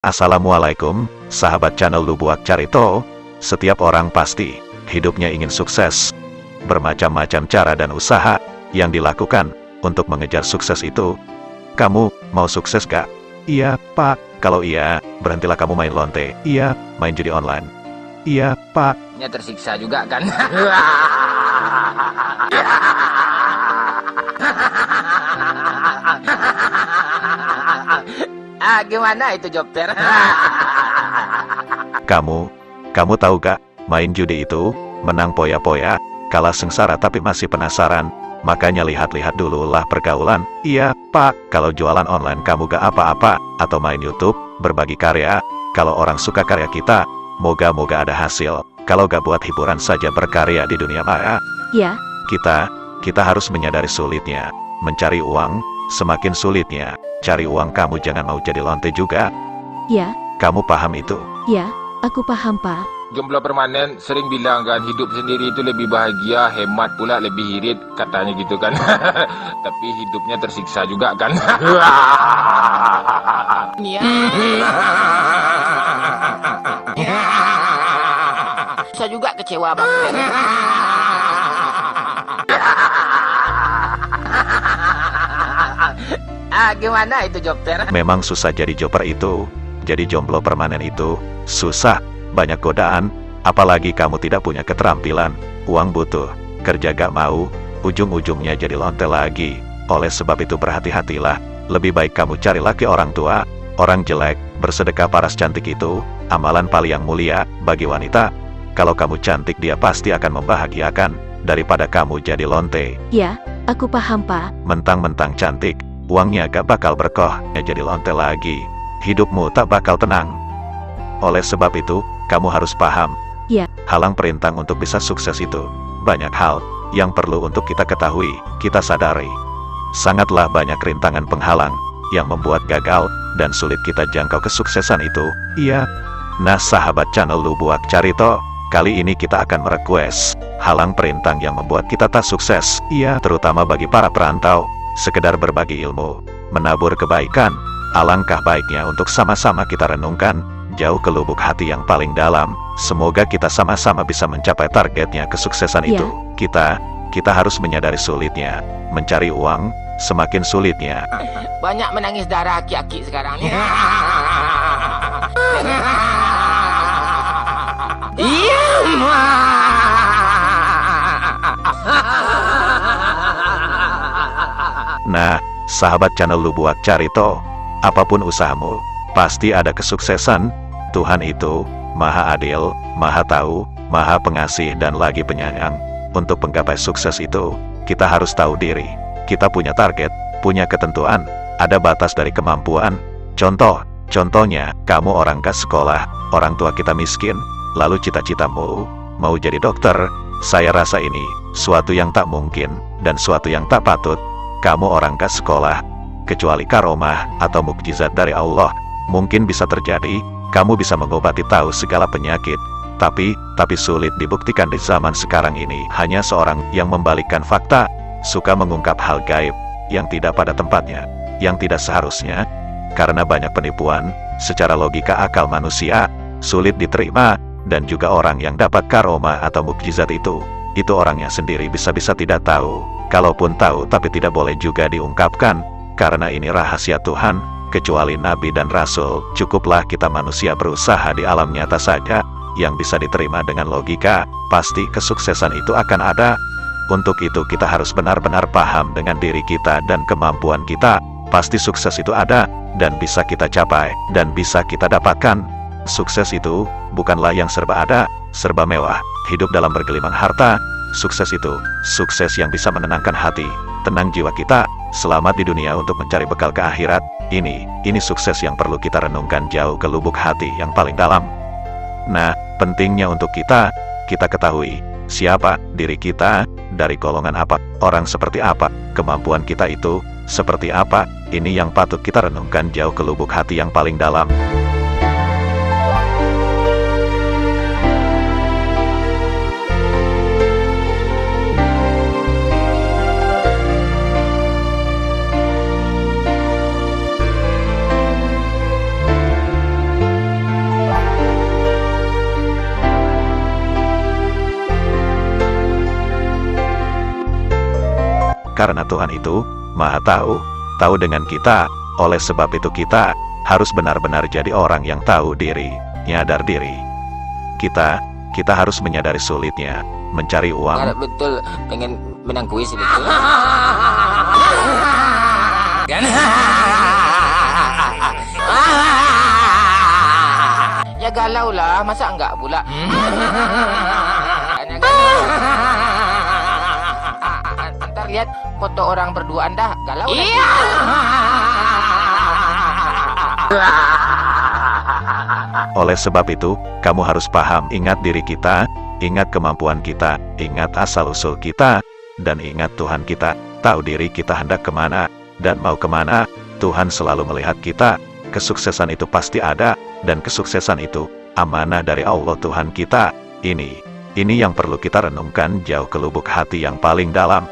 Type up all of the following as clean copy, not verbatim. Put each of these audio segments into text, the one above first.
Assalamualaikum, sahabat channel Lubuak Carito. Setiap orang pasti hidupnya ingin sukses. Bermacam-macam cara dan usaha yang dilakukan untuk mengejar sukses itu. Kamu mau sukses gak? Iya, Pak. Kalau iya, berhentilah kamu main lonte. Iya, main judi online. Iya, Pak. Nya tersiksa juga kan? Gimana itu Jokter? Kamu tahu gak, main judi itu, menang poya-poya, kalah sengsara tapi masih penasaran. Makanya lihat-lihat dulu lah pergaulan. Iya, Pak. Kalau jualan online kamu gak apa-apa, atau main YouTube, berbagi karya. Kalau orang suka karya kita, moga-moga ada hasil. Kalau gak buat hiburan saja berkarya di dunia maya. Ya. Kita harus menyadari sulitnya mencari uang. Semakin sulitnya cari uang, kamu jangan mau jadi lonte juga. Ya. Kamu paham itu? Ya, aku paham, Pak. Jomblo permanen sering bilang kan hidup sendiri itu lebih bahagia, hemat pula, lebih irit, katanya gitu kan. Tapi hidupnya tersiksa juga kan. Saya juga kecewa banget. Gimana itu Jokter? Memang susah jadi joper itu. Jadi jomblo permanen itu susah, banyak godaan. Apalagi kamu tidak punya keterampilan. Uang butuh, kerja gak mau, ujung-ujungnya jadi lonte lagi. Oleh sebab itu berhati-hatilah. Lebih baik kamu cari laki orang tua, orang jelek. Bersedekah paras cantik itu amalan paling yang mulia bagi wanita. Kalau kamu cantik, dia pasti akan membahagiakan daripada kamu jadi lonte. Ya, aku paham, Pak. Mentang-mentang cantik, uangnya gak bakal berkoh, jadi lonte lagi. Hidupmu tak bakal tenang. Oleh sebab itu, kamu harus paham. Ya. Halang perintang untuk bisa sukses itu banyak hal yang perlu untuk kita ketahui, kita sadari. Sangatlah banyak rintangan penghalang yang membuat gagal dan sulit kita jangkau kesuksesan itu. Iya. Nah, sahabat channel Lubuak Carito, kali ini kita akan merequest halang perintang yang membuat kita tak sukses. Iya, terutama bagi para perantau, sekedar berbagi ilmu, menabur kebaikan. Alangkah baiknya untuk sama-sama kita renungkan jauh ke lubuk hati yang paling dalam. Semoga kita sama-sama bisa mencapai targetnya kesuksesan itu. Kita harus menyadari sulitnya mencari uang, semakin sulitnya. Banyak menangis darah aki-aki sekarang nih. Iya, Nah, sahabat channel Lubuak Carito, apapun usahamu, pasti ada kesuksesan. Tuhan itu Maha Adil, Maha Tahu, Maha Pengasih dan lagi penyayang. Untuk menggapai sukses itu, kita harus tahu diri. Kita punya target, punya ketentuan, ada batas dari kemampuan. Contohnya, kamu orang gak sekolah, orang tua kita miskin, lalu cita-citamu mau jadi dokter. Saya rasa ini suatu yang tak mungkin dan suatu yang tak patut. Kamu orang gak sekolah, kecuali karomah atau mukjizat dari Allah, mungkin bisa terjadi. Kamu bisa mengobati tahu segala penyakit, tapi sulit dibuktikan di zaman sekarang ini. Hanya seorang yang membalikkan fakta, suka mengungkap hal gaib yang tidak pada tempatnya, yang tidak seharusnya. Karena banyak penipuan, secara logika akal manusia sulit diterima. Dan juga orang yang dapat karomah atau mukjizat itu orangnya sendiri bisa-bisa tidak tahu. Kalaupun tahu, tapi tidak boleh juga diungkapkan, karena ini rahasia Tuhan. Kecuali Nabi dan Rasul, cukuplah kita manusia berusaha di alam nyata saja, yang bisa diterima dengan logika, pasti kesuksesan itu akan ada. Untuk itu kita harus benar-benar paham dengan diri kita dan kemampuan kita. Pasti sukses itu ada, dan bisa kita capai, dan bisa kita dapatkan. Sukses itu bukanlah yang serba ada, serba mewah, hidup dalam bergelimang harta. Sukses itu, sukses yang bisa menenangkan hati, tenang jiwa kita, selamat di dunia untuk mencari bekal ke akhirat. Ini sukses yang perlu kita renungkan jauh ke lubuk hati yang paling dalam. Nah, pentingnya untuk kita ketahui siapa diri kita, dari golongan apa, orang seperti apa, kemampuan kita itu seperti apa. Ini yang patut kita renungkan jauh ke lubuk hati yang paling dalam. karena Tuhan itu Maha tahu, tahu dengan kita. Oleh sebab itu kita harus benar-benar jadi orang yang tahu diri, nyadar diri. Kita harus menyadari sulitnya mencari uang. Betul, pengen menang kuis itu. Kan? Ya galau lah, masa enggak pula? Ntar lihat foto orang berdua Anda galau. Iya. Oleh sebab itu, kamu harus paham, ingat diri kita, ingat kemampuan kita, ingat asal-usul kita, dan ingat Tuhan kita, tahu diri kita hendak kemana, dan mau kemana. Tuhan selalu melihat kita, kesuksesan itu pasti ada, dan kesuksesan itu amanah dari Allah Tuhan kita. Ini yang perlu kita renungkan jauh ke lubuk hati yang paling dalam.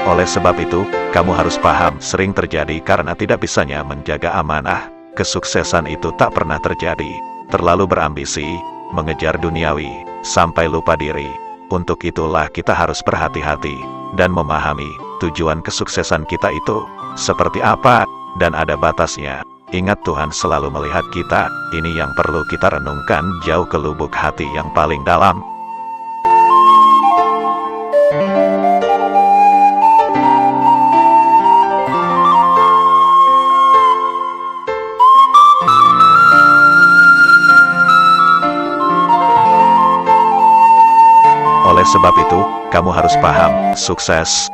Oleh sebab itu, kamu harus paham, sering terjadi karena tidak bisanya menjaga amanah. Kesuksesan itu tak pernah terjadi. Terlalu berambisi, mengejar duniawi, sampai lupa diri. Untuk itulah kita harus berhati-hati, dan memahami, tujuan kesuksesan kita itu seperti apa, dan ada batasnya. Ingat Tuhan selalu melihat kita, ini yang perlu kita renungkan jauh ke lubuk hati yang paling dalam. Oleh sebab itu, kamu harus paham, sukses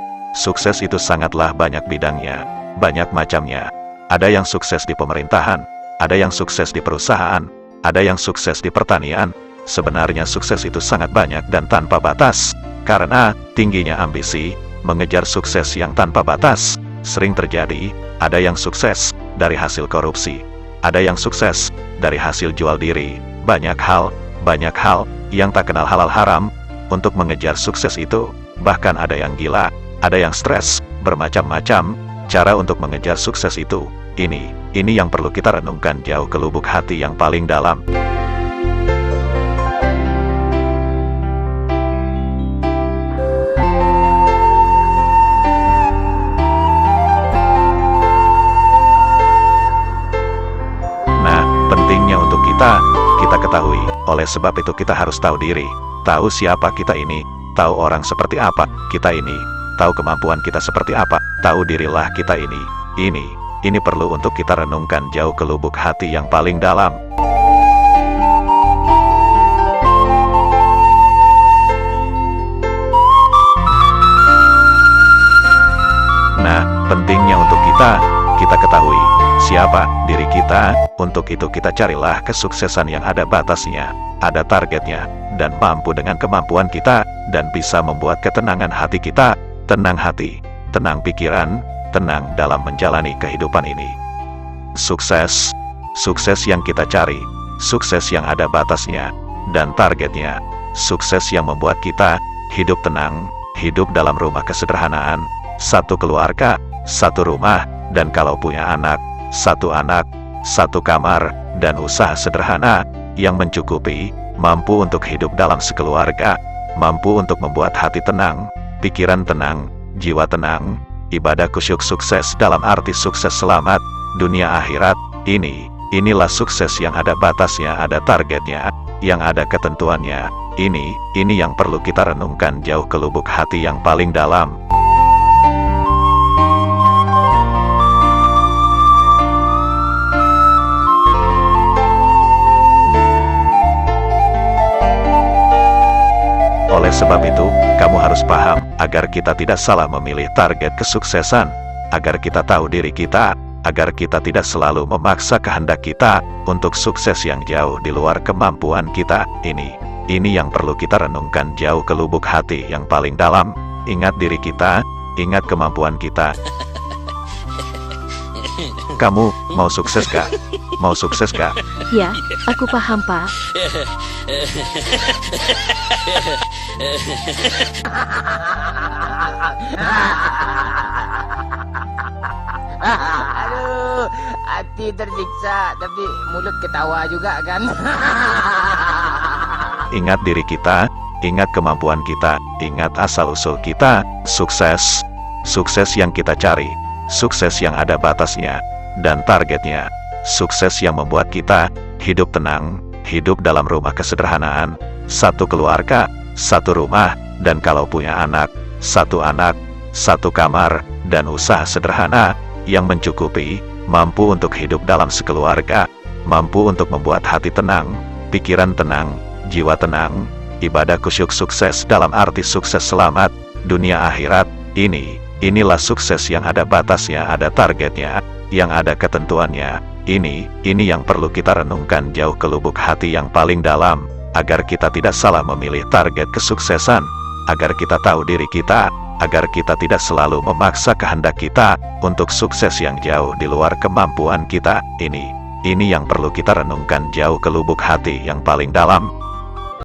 itu sangatlah banyak bidangnya, banyak macamnya. Ada yang sukses di pemerintahan, ada yang sukses di perusahaan, ada yang sukses di pertanian. Sebenarnya sukses itu sangat banyak dan tanpa batas, karena tingginya ambisi, mengejar sukses yang tanpa batas. Sering terjadi, ada yang sukses dari hasil korupsi, ada yang sukses dari hasil jual diri, banyak hal yang tak kenal halal haram. Untuk mengejar sukses itu, bahkan ada yang gila, ada yang stres, bermacam-macam cara untuk mengejar sukses itu. Ini yang perlu kita renungkan jauh ke lubuk hati yang paling dalam. Nah, pentingnya untuk kita ketahui. Oleh sebab itu kita harus tahu diri. Tahu siapa kita ini, tahu orang seperti apa kita ini, tahu kemampuan kita seperti apa, tahu dirilah kita ini. Ini perlu untuk kita renungkan jauh ke lubuk hati yang paling dalam. Nah, pentingnya untuk kita ketahui siapa diri kita. Untuk itu kita carilah kesuksesan yang ada batasnya, ada targetnya, dan mampu dengan kemampuan kita, dan bisa membuat ketenangan hati kita, tenang hati, tenang pikiran, tenang dalam menjalani kehidupan ini. Sukses yang kita cari, sukses yang ada batasnya, dan targetnya, sukses yang membuat kita hidup tenang, hidup dalam rumah kesederhanaan, satu keluarga, satu rumah, dan kalau punya anak, satu kamar, dan usaha sederhana yang mencukupi, mampu untuk hidup dalam sekeluarga, mampu untuk membuat hati tenang, pikiran tenang, jiwa tenang, ibadah kusyuk, sukses dalam arti sukses selamat, dunia akhirat. Inilah sukses yang ada batasnya, ada targetnya, yang ada ketentuannya. Ini yang perlu kita renungkan jauh ke lubuk hati yang paling dalam. Oleh sebab itu, kamu harus paham, agar kita tidak salah memilih target kesuksesan, agar kita tahu diri kita, agar kita tidak selalu memaksa kehendak kita untuk sukses yang jauh di luar kemampuan kita. Ini yang perlu kita renungkan jauh ke lubuk hati yang paling dalam. Ingat diri kita, ingat kemampuan kita. Kamu mau sukses gak? Mau sukses gak? Ya, aku paham, Pak. Aduh, hati tersiksa, tapi mulut ketawa juga kan. Ingat diri kita, ingat kemampuan kita, ingat asal-usul kita, sukses. Sukses yang kita cari, sukses yang ada batasnya, dan targetnya. Sukses yang membuat kita hidup tenang, hidup dalam rumah kesederhanaan, satu keluarga, satu rumah, dan kalau punya anak, satu kamar, dan usaha sederhana yang mencukupi, mampu untuk hidup dalam sekeluarga, mampu untuk membuat hati tenang, pikiran tenang, jiwa tenang, ibadah khusyuk sukses dalam arti sukses selamat, dunia akhirat, inilah sukses yang ada batasnya, ada targetnya, yang ada ketentuannya. Ini yang perlu kita renungkan jauh ke lubuk hati yang paling dalam, agar kita tidak salah memilih target kesuksesan, agar kita tahu diri kita, agar kita tidak selalu memaksa kehendak kita untuk sukses yang jauh di luar kemampuan kita. Ini yang perlu kita renungkan jauh ke lubuk hati yang paling dalam,